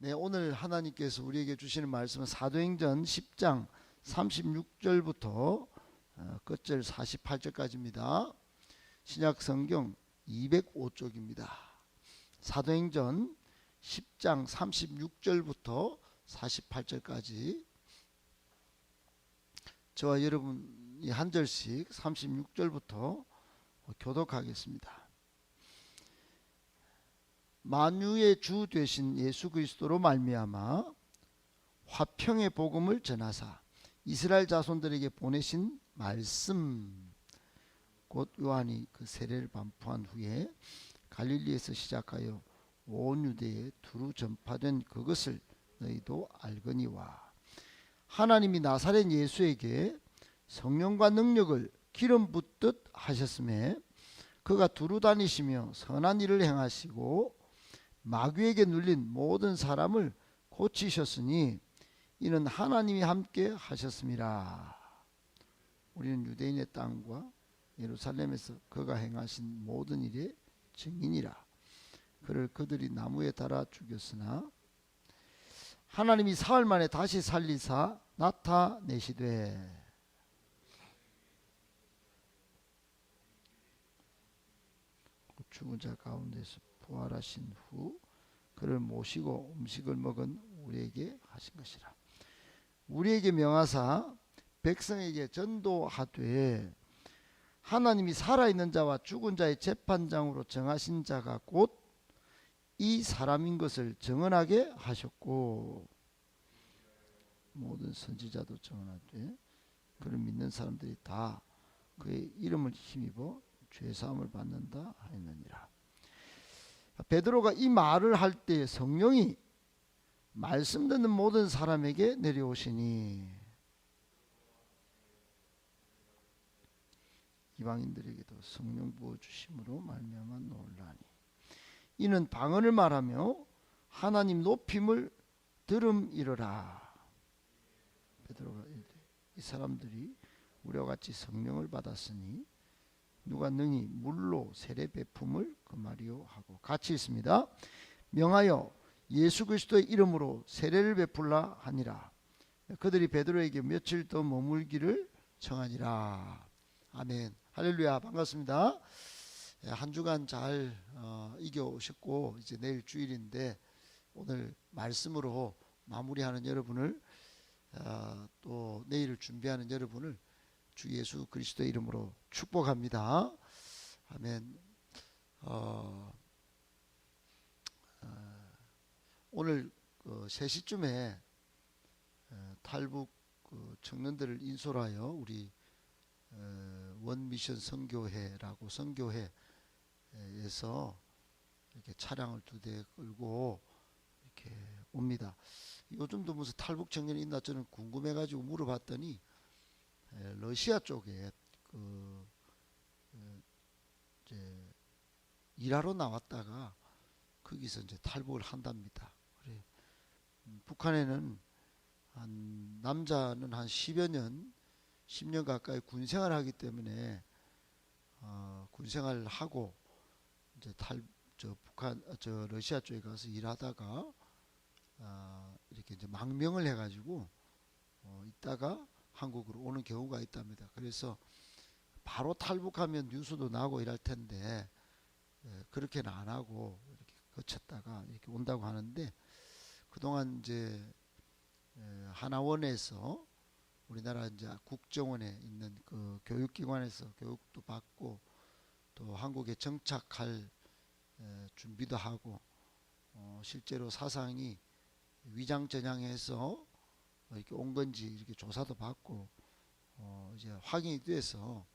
네, 오늘 하나님께서 우리에게 주시는 말씀은 사도행전 10장 36절부터 끝절 48절까지입니다. 신약성경 205쪽입니다. 사도행전 10장 36절부터 48절까지 저와 여러분이 한 절씩 36절부터 교독하겠습니다. 만유의 주 되신 예수 그리스도로 말미암아 화평의 복음을 전하사 이스라엘 자손들에게 보내신 말씀 곧 요한이 그 세례를 반포한 후에 갈릴리에서 시작하여 온 유대에 두루 전파된 그것을 너희도 알거니와 하나님이 나사렛 예수에게 성령과 능력을 기름 붓듯 하셨음에 그가 두루 다니시며 선한 일을 행하시고 마귀에게 눌린 모든 사람을 고치셨으니 이는 하나님이 함께 하셨음이라. 우리는 유대인의 땅과 예루살렘에서 그가 행하신 모든 일의 증인이라. 그를 그들이 나무에 달아 죽였으나 하나님이 사흘 만에 다시 살리사 나타내시되 죽은 자 가운데서 부활하신 후 그를 모시고 음식을 먹은 우리에게 하신 것이라. 우리에게 명하사 백성에게 전도하되 하나님이 살아있는 자와 죽은 자의 재판장으로 정하신 자가 곧 이 사람인 것을 증언하게 하셨고 모든 선지자도 증언하되 그를 믿는 사람들이 다 그의 이름을 힘입어 죄사함을 받는다 하였느니라. 베드로가 이 말을 할 때 성령이 말씀 듣는 모든 사람에게 내려오시니 이방인들에게도 성령 부어 주심으로 말미암아 놀라니 이는 방언을 말하며 하나님 높임을 들음이러라. 베드로가 이르되 이 사람들이 우리와 같이 성령을 받았으니 누가 능히 물로 세례 베품을 금하리요 하고 같이 있습니다. 명하여 예수 그리스도의 이름으로 세례를 베풀라 하니라. 그들이 베드로에게 며칠 더 머물기를 청하니라. 아멘. 할렐루야. 반갑습니다. 한 주간 잘 이겨오셨고 이제 내일 주일인데 오늘 말씀으로 마무리하는 여러분을 또 내일을 준비하는 여러분을 주 예수 그리스도의 이름으로 축복합니다. 아멘. 오늘 3시쯤에 탈북 청년들을 인솔하여 우리 원미션 선교회라고 선교회에서 이렇게 차량을 2대 끌고 이렇게 옵니다. 요즘도 무슨 탈북 청년이 있나 저는 궁금해가지고 물어봤더니 러시아 쪽에 이제 일하러 나왔다가 거기서 이제 탈북을 한답니다. 그래. 북한에는 남자는 한 10여 년, 10년 가까이 군 생활을 하기 때문에 군 생활을 하고 이제 러시아 쪽에 가서 일하다가 이렇게 이제 망명을 해가지고 있다가 한국으로 오는 경우가 있답니다. 그래서 바로 탈북하면 뉴스도 나고 이럴 텐데 그렇게는 안 하고 이렇게 거쳤다가 이렇게 온다고 하는데 그동안 이제 하나원에서 우리나라 이제 국정원에 있는 그 교육기관에서 교육도 받고 또 한국에 정착할 준비도 하고 실제로 사상이 위장전향해서 이렇게 온 건지 이렇게 조사도 받고 이제 확인이 돼서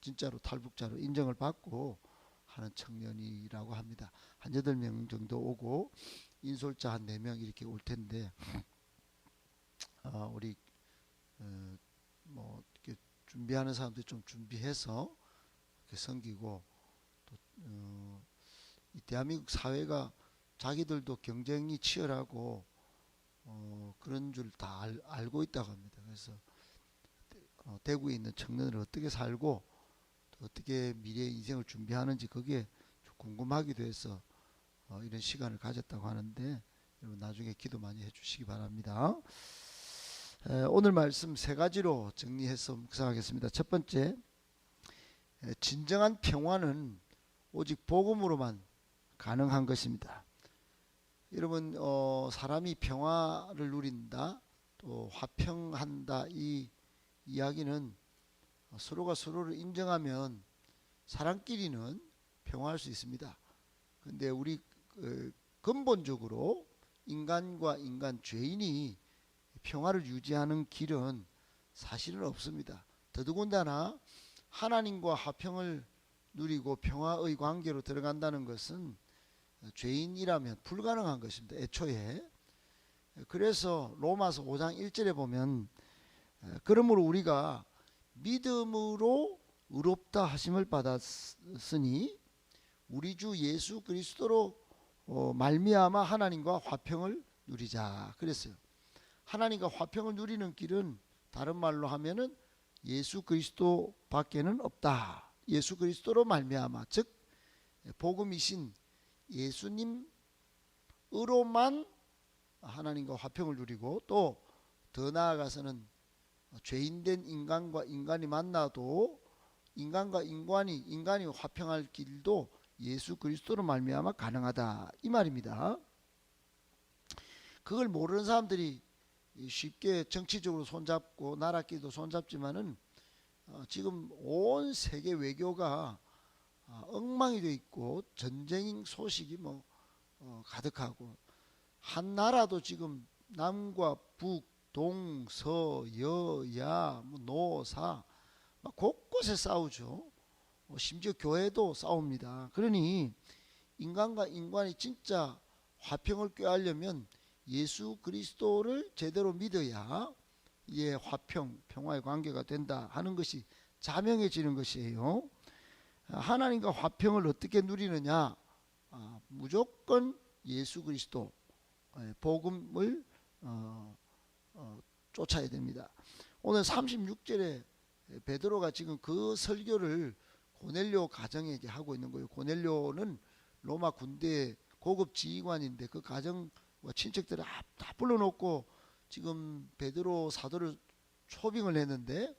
진짜로 탈북자로 인정을 받고 하는 청년이라고 합니다. 한 8명 정도 오고 인솔자 한 4명 이렇게 올 텐데 우리 뭐 이렇게 준비하는 사람들이 좀 준비해서 이렇게 섬기고 또 이 대한민국 사회가 자기들도 경쟁이 치열하고 그런 줄 다 알고 있다고 합니다. 그래서 대구에 있는 청년을 어떻게 살고 또 어떻게 미래의 인생을 준비하는지 그게 궁금하기도 해서 이런 시간을 가졌다고 하는데 여러분 나중에 기도 많이 해주시기 바랍니다. 오늘 말씀 세 가지로 정리해서 묵상하겠습니다. 첫 번째, 진정한 평화는 오직 복음으로만 가능한 것입니다. 여러분 사람이 평화를 누린다, 또 화평한다, 이 이야기는 서로가 서로를 인정하면 사람끼리는 평화할 수 있습니다. 근데 우리 근본적으로 인간과 인간, 죄인이 평화를 유지하는 길은 사실은 없습니다. 더더군다나 하나님과 화평을 누리고 평화의 관계로 들어간다는 것은 죄인이라면 불가능한 것입니다. 애초에. 그래서 로마서 5장 1절에 보면 그러므로 우리가 믿음으로 의롭다 하심을 받았으니 우리 주 예수 그리스도로 말미암아 하나님과 화평을 누리자 그랬어요. 하나님과 화평을 누리는 길은 다른 말로 하면은 예수 그리스도 밖에는 없다. 예수 그리스도로 말미암아, 즉 복음이신 예수님으로만 하나님과 화평을 누리고, 또 더 나아가서는 죄인된 인간과 인간이 만나도 인간과 인간이 화평할 길도 예수 그리스도로 말미암아 가능하다, 이 말입니다. 그걸 모르는 사람들이 쉽게 정치적으로 손잡고 나라끼리도 손잡지만은 지금 온 세계 외교가 엉망이 되어 있고 전쟁 소식이 가득하고, 한 나라도 지금 남과 북, 동, 서, 여, 야, 노, 사 곳곳에 싸우죠. 심지어 교회도 싸웁니다. 그러니 인간과 인간이 진짜 화평을 꾀하려면 예수 그리스도를 제대로 믿어야 이게 화평, 평화의 관계가 된다 하는 것이 자명해지는 것이에요. 하나님과 화평을 어떻게 누리느냐? 무조건 예수 그리스도 복음을 쫓아야 됩니다. 오늘 36절에 베드로가 지금 그 설교를 고넬료 가정에게 하고 있는 거예요. 고넬료는 로마 군대 고급 지휘관인데 그 가정과 친척들을 다 불러놓고 지금 베드로 사도를 초빙을 했는데,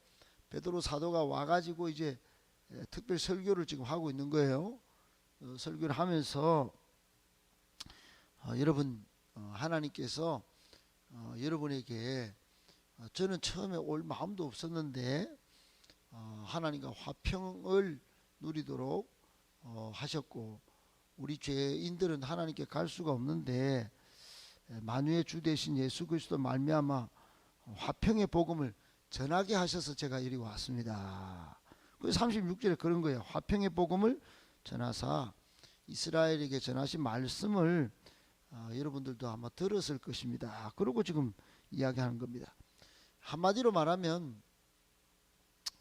베드로 사도가 와가지고 이제 특별 설교를 지금 하고 있는 거예요. 설교를 하면서 여러분 하나님께서 여러분에게 저는 처음에 올 마음도 없었는데 하나님과 화평을 누리도록 하셨고, 우리 죄인들은 하나님께 갈 수가 없는데 만유의 주 되신 예수 그리스도 말미암아 화평의 복음을 전하게 하셔서 제가 이리 왔습니다. 그래서 36절에 그런 거예요. 화평의 복음을 전하사 이스라엘에게 전하신 말씀을 여러분들도 아마 들었을 것입니다. 그러고 지금 이야기하는 겁니다. 한마디로 말하면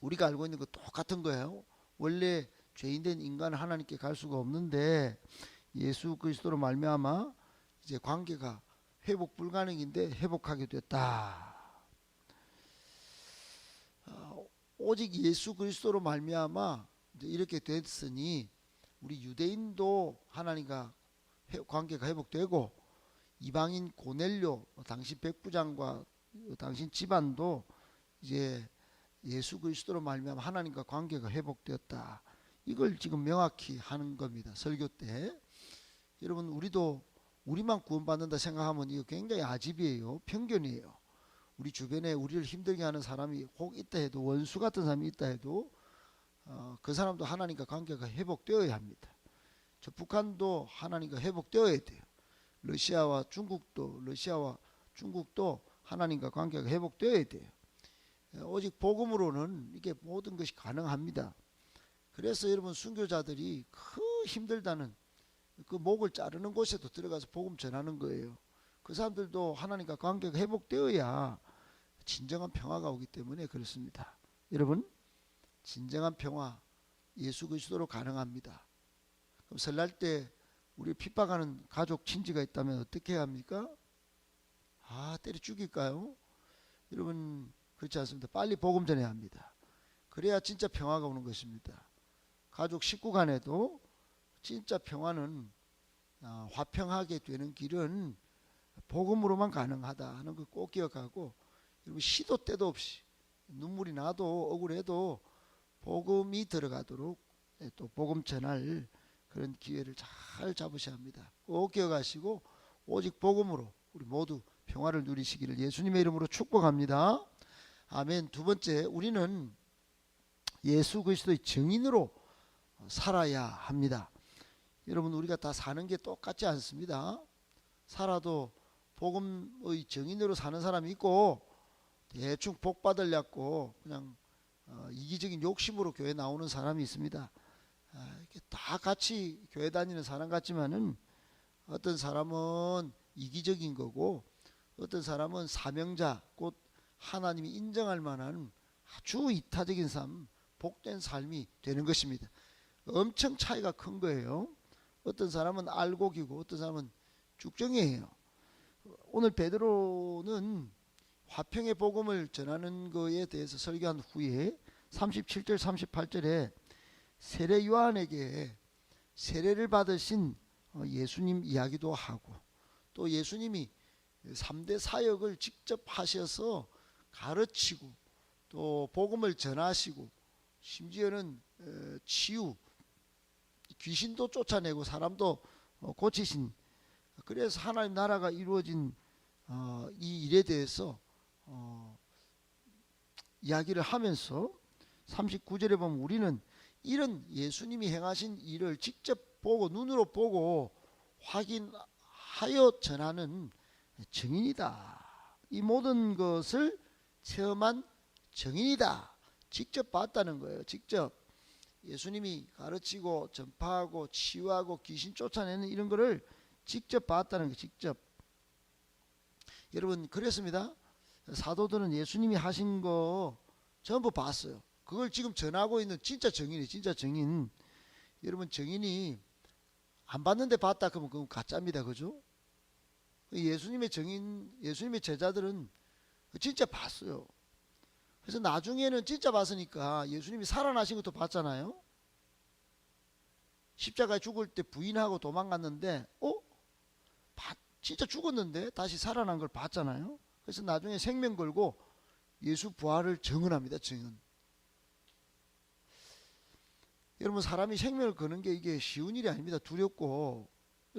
우리가 알고 있는 거 똑같은 거예요. 원래 죄인된 인간은 하나님께 갈 수가 없는데 예수 그리스도로 말미암아 이제 관계가 회복 불가능인데 회복하게 됐다. 오직 예수 그리스도로 말미암아 이렇게 됐으니 우리 유대인도 하나님과 관계가 회복되고, 이방인 고넬료 당신 백부장과 당신 집안도 이제 예수 그리스도로 말미암아 하나님과 관계가 회복되었다. 이걸 지금 명확히 하는 겁니다. 설교 때. 여러분 우리도 우리만 구원받는다 생각하면 이거 굉장히 아집이에요. 편견이에요. 우리 주변에 우리를 힘들게 하는 사람이 혹 있다 해도, 원수 같은 사람이 있다 해도 그 사람도 하나님과 관계가 회복되어야 합니다. 저 북한도 하나님과 회복되어야 돼요. 러시아와 중국도 하나님과 관계가 회복되어야 돼요. 오직 복음으로는 이게 모든 것이 가능합니다. 그래서 여러분 순교자들이 그 힘들다는 그 목을 자르는 곳에도 들어가서 복음 전하는 거예요. 그 사람들도 하나님과 관계가 회복되어야 진정한 평화가 오기 때문에 그렇습니다. 여러분 진정한 평화 예수 그리스도로 가능합니다. 그럼 설날 때 우리 핍박하는 가족 친지가 있다면 어떻게 해야 합니까? 때려 죽일까요? 여러분 그렇지 않습니다. 빨리 복음 전해야 합니다. 그래야 진짜 평화가 오는 것입니다. 가족 식구 간에도 진짜 평화는 화평하게 되는 길은 복음으로만 가능하다 하는 거 꼭 기억하고, 여러분 시도 때도 없이 눈물이 나도 억울해도 복음이 들어가도록 또 복음 전할 그런 기회를 잘 잡으셔야 합니다. 꼭 기억하시고 오직 복음으로 우리 모두 평화를 누리시기를 예수님의 이름으로 축복합니다. 아멘. 두 번째, 우리는 예수 그리스도의 증인으로 살아야 합니다. 여러분 우리가 다 사는 게 똑같지 않습니다. 살아도 복음의 증인으로 사는 사람이 있고, 대충 복 받으려고 그냥 이기적인 욕심으로 교회 나오는 사람이 있습니다. 이렇게 다 같이 교회 다니는 사람 같지만은 어떤 사람은 이기적인 거고, 어떤 사람은 사명자, 곧 하나님이 인정할 만한 아주 이타적인 삶, 복된 삶이 되는 것입니다. 엄청 차이가 큰 거예요. 어떤 사람은 알곡이고 어떤 사람은 쭉정이에요. 오늘 베드로는 화평의 복음을 전하는 것에 대해서 설교한 후에 37절 38절에 세례 요한에게 세례를 받으신 예수님 이야기도 하고, 또 예수님이 3대 사역을 직접 하셔서 가르치고 또 복음을 전하시고, 심지어는 치유, 귀신도 쫓아내고 사람도 고치신, 그래서 하나님 나라가 이루어진 이 일에 대해서 이야기를 하면서 39절에 보면 우리는 이런 예수님이 행하신 일을 직접 보고 눈으로 보고 확인하여 전하는 증인이다. 이 모든 것을 체험한 증인이다. 직접 봤다는 거예요. 직접 예수님이 가르치고 전파하고 치유하고 귀신 쫓아내는 이런 거를 직접 봤다는 거예요. 직접. 여러분 그랬습니다. 사도들은 예수님이 하신 거 전부 봤어요. 그걸 지금 전하고 있는 진짜 증인이, 진짜 증인. 여러분 증인이 안 봤는데 봤다 그러면 그건 가짜입니다. 그죠? 예수님의 증인, 예수님의 제자들은 진짜 봤어요. 그래서 나중에는 진짜 봤으니까 예수님이 살아나신 것도 봤잖아요. 십자가에 죽을 때 부인하고 도망갔는데 진짜 죽었는데 다시 살아난 걸 봤잖아요. 그래서 나중에 생명 걸고 예수 부활을 증언합니다. 증언. 여러분 사람이 생명을 거는 게 이게 쉬운 일이 아닙니다. 두렵고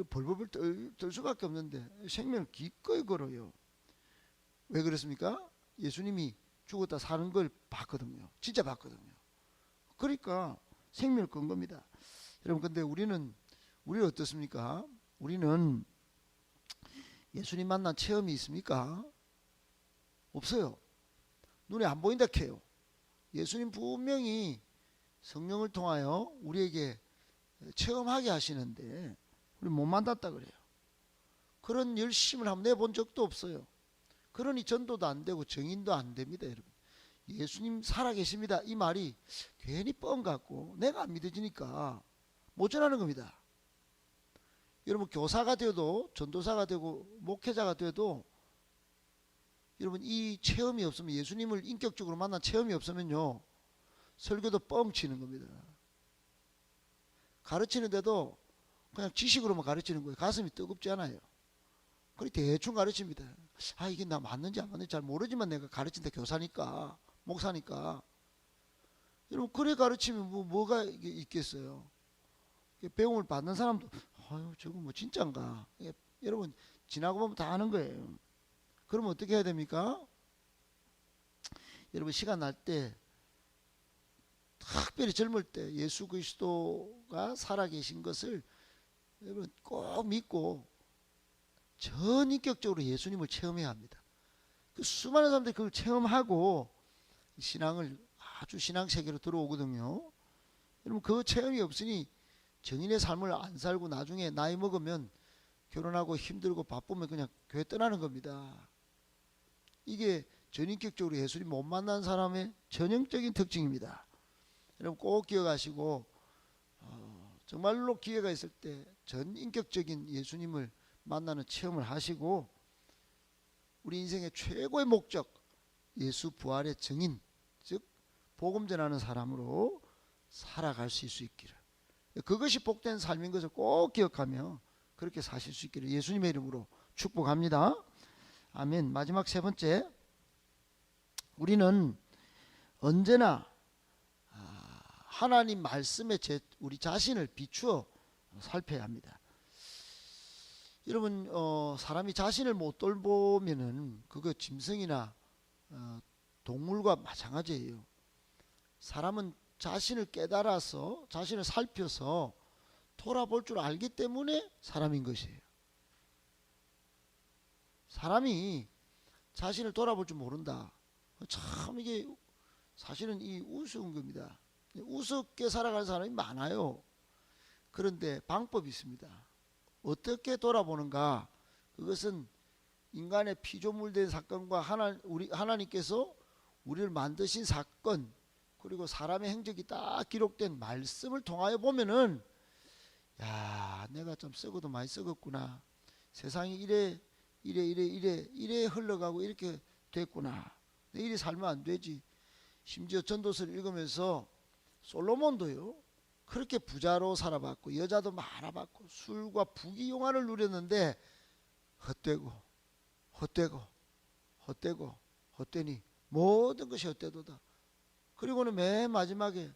벌벌 떨 수밖에 없는데 생명을 기꺼이 걸어요. 왜 그렇습니까? 예수님이 죽었다 사는 걸 봤거든요. 진짜 봤거든요. 그러니까 생명을 건 겁니다. 여러분 근데 우리는 어떻습니까? 우리는 예수님 만난 체험이 있습니까? 없어요. 눈에 안 보인다 해요. 예수님 분명히 성령을 통하여 우리에게 체험하게 하시는데 우리 못 만났다 그래요. 그런 열심을 한번 내본 적도 없어요. 그러니 전도도 안 되고 증인도 안 됩니다. 여러분 예수님 살아계십니다 이 말이 괜히 뻥 같고 내가 안 믿어지니까 못 전하는 겁니다. 여러분 교사가 되어도 전도사가 되고 목회자가 되어도 여러분 이 체험이 없으면, 예수님을 인격적으로 만난 체험이 없으면요 설교도 뻥치는 겁니다. 가르치는데도 그냥 지식으로만 가르치는 거예요. 가슴이 뜨겁지 않아요. 그래 대충 가르칩니다. 이게 나 맞는지 안 맞는지 잘 모르지만 내가 가르친다. 교사니까 목사니까. 여러분 그래 가르치면 뭐가 있겠어요. 배움을 받는 사람도 저거 뭐 진짠가. 여러분 지나고 보면 다 아는 거예요. 그러면 어떻게 해야 됩니까? 여러분 시간 날 때 특별히 젊을 때 예수 그리스도가 살아계신 것을 여러분 꼭 믿고 전인격적으로 예수님을 체험해야 합니다. 그 수많은 사람들이 그걸 체험하고 신앙을 아주 신앙세계로 들어오거든요. 여러분 그 체험이 없으니 정인의 삶을 안 살고 나중에 나이 먹으면 결혼하고 힘들고 바쁘면 그냥 교회 떠나는 겁니다. 이게 전인격적으로 예수님 못 만난 사람의 전형적인 특징입니다. 여러분 꼭 기억하시고 정말로 기회가 있을 때 전인격적인 예수님을 만나는 체험을 하시고 우리 인생의 최고의 목적 예수 부활의 증인, 즉 복음 전하는 사람으로 살아갈 수 있기를 그것이 복된 삶인 것을 꼭 기억하며 그렇게 사실 수 있기를 예수님의 이름으로 축복합니다. 아멘. 마지막 세 번째, 우리는 언제나 하나님 말씀에 우리 자신을 비추어 살펴야 합니다. 여러분, 사람이 자신을 못 돌보면은 그거 짐승이나 동물과 마찬가지예요. 사람은 자신을 깨달아서 자신을 살펴서 돌아볼 줄 알기 때문에 사람인 것이에요. 사람이 자신을 돌아볼 줄 모른다. 참 이게 사실은 이 우스운 겁니다. 우습게 살아가는 사람이 많아요. 그런데 방법이 있습니다. 어떻게 돌아보는가? 그것은 인간의 피조물된 사건과 하나님께서 우리를 만드신 사건, 그리고 사람의 행적이 딱 기록된 말씀을 통하여 보면은, 야, 내가 좀 썩어도 많이 썩었구나. 세상이 이래 흘러가고 이렇게 됐구나. 이래 살면 안 되지. 심지어 전도서를 읽으면서 솔로몬도요, 그렇게 부자로 살아봤고 여자도 많아봤고 술과 부귀영화를 누렸는데 헛되니 모든 것이 헛되도다. 그리고는 맨 마지막에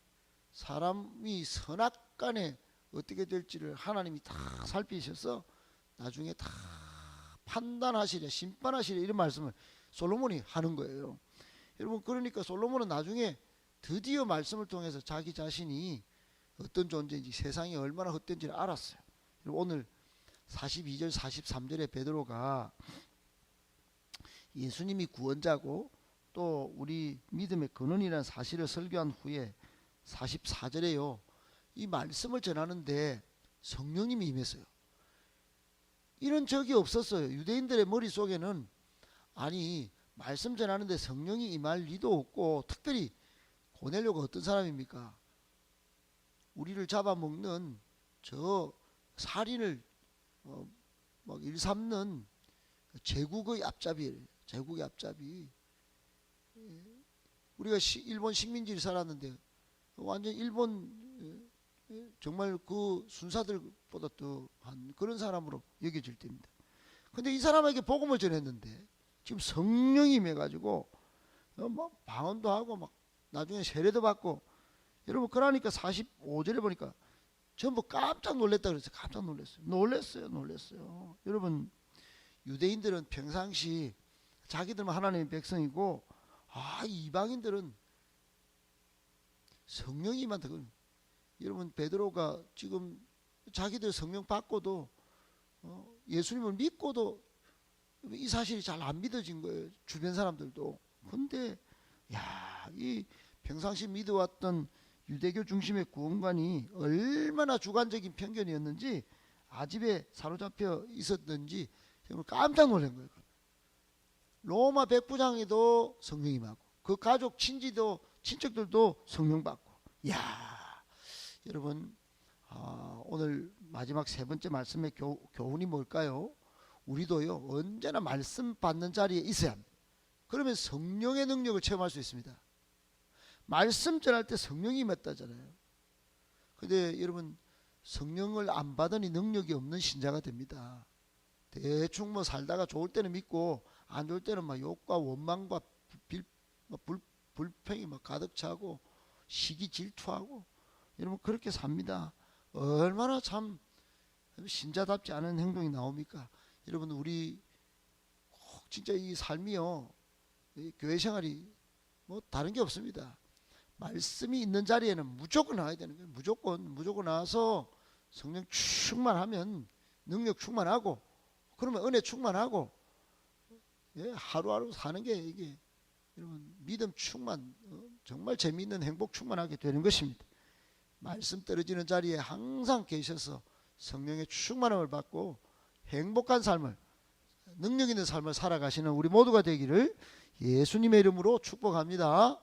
사람이 선악간에 어떻게 될지를 하나님이 다 살피셔서 나중에 다 판단하시랴 심판하시랴 이런 말씀을 솔로몬이 하는 거예요. 여러분, 그러니까 솔로몬은 나중에 드디어 말씀을 통해서 자기 자신이 어떤 존재인지, 세상이 얼마나 헛된지를 알았어요. 오늘 42절 43절에 베드로가 예수님이 구원자고 또 우리 믿음의 근원이라는 사실을 설교한 후에 44절에요, 이 말씀을 전하는데 성령님이 임했어요. 이런 적이 없었어요. 유대인들의 머릿속에는 아니, 말씀 전하는데 성령이 임할 리도 없고, 특별히 고넬료가 어떤 사람입니까? 우리를 잡아먹는 저 살인을 막 일삼는 제국의 앞잡이에요. 제국의 앞잡이. 우리가 일본 식민지를 살았는데 완전 일본 정말 그 순사들보다 더한 그런 사람으로 여겨질 때입니다. 근데 이 사람에게 복음을 전했는데 지금 성령이 임해가지고 막 방언도 하고 막 나중에 세례도 받고, 여러분, 그러니까 45절에 보니까 전부 깜짝 놀랐다 그랬어요. 깜짝 놀랐어요. 여러분, 유대인들은 평상시 자기들만 하나님의 백성이고, 이방인들은 성령이 임한다. 여러분, 베드로가 지금 자기들 성령 받고도 예수님을 믿고도 이 사실이 잘 안 믿어진 거예요. 주변 사람들도. 근데 이 평상시 믿어왔던 유대교 중심의 구원관이 얼마나 주관적인 편견이었는지, 아집에 사로잡혀 있었는지 깜짝 놀란 거예요. 로마 백부장에도 성령 임하고 그 가족 친척들도 성령 받고. 여러분, 오늘 마지막 세 번째 말씀의 교훈이 뭘까요? 우리도요, 언제나 말씀 받는 자리에 있어야 합니다. 그러면 성령의 능력을 체험할 수 있습니다. 말씀 전할 때 성령이 임했다잖아요. 근데 여러분, 성령을 안 받으니 능력이 없는 신자가 됩니다. 대충 뭐 살다가 좋을 때는 믿고 안 좋을 때는 막 욕과 원망과 불평이 막 가득 차고 시기 질투하고, 여러분, 그렇게 삽니다. 얼마나 참 신자답지 않은 행동이 나옵니까? 여러분, 우리 꼭 진짜 이 삶이요, 이 교회 생활이 뭐 다른 게 없습니다. 말씀이 있는 자리에는 무조건 나와야 되는 거예요. 무조건 나와서 성령 충만하면 능력 충만하고, 그러면 은혜 충만하고, 하루하루 사는 게 이게 여러분 믿음 충만, 정말 재미있는 행복 충만하게 되는 것입니다. 말씀 떨어지는 자리에 항상 계셔서 성령의 충만함을 받고 행복한 삶을, 능력 있는 삶을 살아가시는 우리 모두가 되기를 예수님의 이름으로 축복합니다.